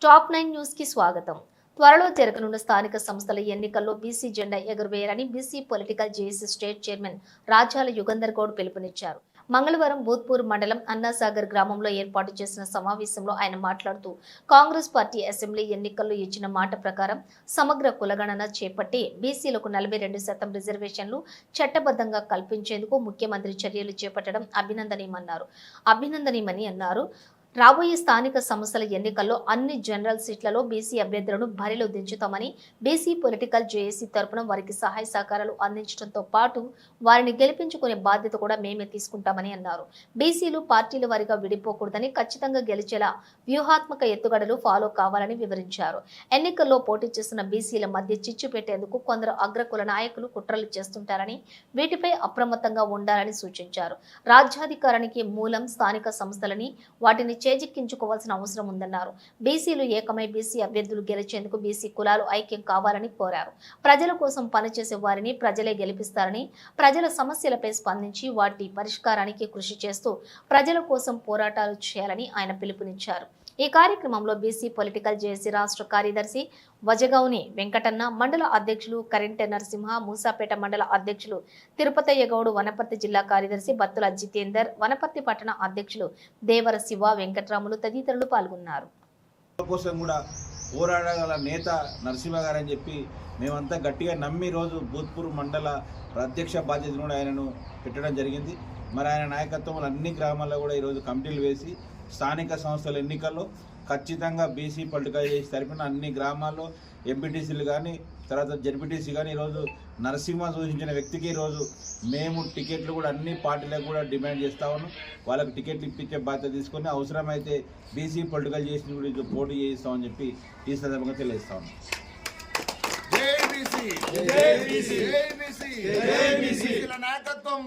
Top 9 news కి స్వాగతం. త్వరలో జరగనున్న స్థానిక సంస్థల ఎన్నికల్లో బీసీ జెండా ఎగురవేయాలని BC political JAC state chairman Rajala Yugandhar Goud పిలుపునిచ్చారు. మంగళవారం భూత్పూర్ మండలం అన్నాసాగర్ గ్రామంలో ఏర్పాటు చేసిన సమావేశంలో ఆయన మాట్లాడుతూ కాంగ్రెస్ పార్టీ అసెంబ్లీ ఎన్నికల్లో ఇచ్చిన మాట ప్రకారం సమగ్ర కులగణన చేపట్టి బీసీలకు 42% రిజర్వేషన్లు చట్టబద్ధంగా కల్పించేందుకు ముఖ్యమంత్రి చర్యలు చేపట్టడం అభినందనీయమని అన్నారు. రాబోయే స్థానిక సంస్థల ఎన్నికల్లో అన్ని జనరల్ సీట్లలో బీసీ అభ్యర్థులను బరిలో దించుతామని, బీసీ పొలిటికల్ జేఏసీ తరపున వారికి సహాయ సహకారాలు అందించడంతో పాటు వారిని గెలిపించుకునే బాధ్యత కూడా మేమే తీసుకుంటామని అన్నారు. బీసీలు పార్టీల వారిగా విడిపోకూడదని, ఖచ్చితంగా గెలిచేలా వ్యూహాత్మక ఎత్తుగడలు ఫాలో కావాలని వివరించారు. ఎన్నికల్లో పోటీ చేస్తున్న బీసీల మధ్య చిచ్చు పెట్టేందుకు కొందరు అగ్రకుల నాయకులు కుట్రలు చేస్తుంటారని, వీటిపై అప్రమత్తంగా ఉండాలని సూచించారు. రాజ్యాధికారానికి మూలం స్థానిక సంస్థలని, వాటిని చేజిక్కించుకోవాల్సిన అవసరం ఉందన్నారు. బీసీలు ఏకమై బీసీ అభ్యర్థులు గెలిచేందుకు బీసీ కులాలు ఐక్యం కావాలని కోరారు. ప్రజల కోసం పనిచేసే వారిని ప్రజలే గెలిపిస్తారని, ప్రజల సమస్యలపై స్పందించి వాటి పరిష్కారానికి కృషి చేస్తూ ప్రజల కోసం పోరాటాలు చేయాలని ఆయన పిలుపునిచ్చారు. ఈ కార్యక్రమంలో బీసీ పొలిటికల్ జేఏసీ రాష్ట్ర కార్యదర్శి వజగౌని వెంకటన్న, మండల అధ్యక్షులు కరెంటె నరసింహ, మూసాపేట మండల అధ్యక్షులు తిరుపతయ్య గౌడ్, వనపర్తి జిల్లా కార్యదర్శి బత్తుల జితేందర్, వనపర్తి పట్టణ అధ్యక్షులు దేవర శివ, వెంకట్రాములు తదితరులు పాల్గొన్నారు. పోరాడగల నేత నరసింహ గారు అని చెప్పి మేమంతా గట్టిగా నమ్మి రోజు భూత్పూర్ మండల అధ్యక్ష బాధ్యతను కూడా ఆయనను పెట్టడం జరిగింది. మరి ఆయన నాయకత్వంలో అన్ని గ్రామాల్లో కూడా ఈరోజు కమిటీలు వేసి స్థానిక సంస్థల ఎన్నికల్లో ఖచ్చితంగా బీసీ పొలిటికల్ చేసి తరపున అన్ని గ్రామాల్లో ఎంపీటీసీలు కానీ తర్వాత జడ్పీటీసీ కానీ ఈరోజు నరసింహ సూచించిన వ్యక్తికి ఈరోజు మేము టికెట్లు కూడా అన్ని పార్టీలకు కూడా డిమాండ్ చేస్తా ఉన్నాం. వాళ్ళకి టికెట్లు ఇప్పించే బాధ్యత తీసుకొని అవసరమైతే బీసీ పొలిటికల్ చేసి కూడా పోటీ చేయిస్తామని చెప్పి ఈ సందర్భంగా తెలియజేస్తా ఉన్నాం. నాయకత్వం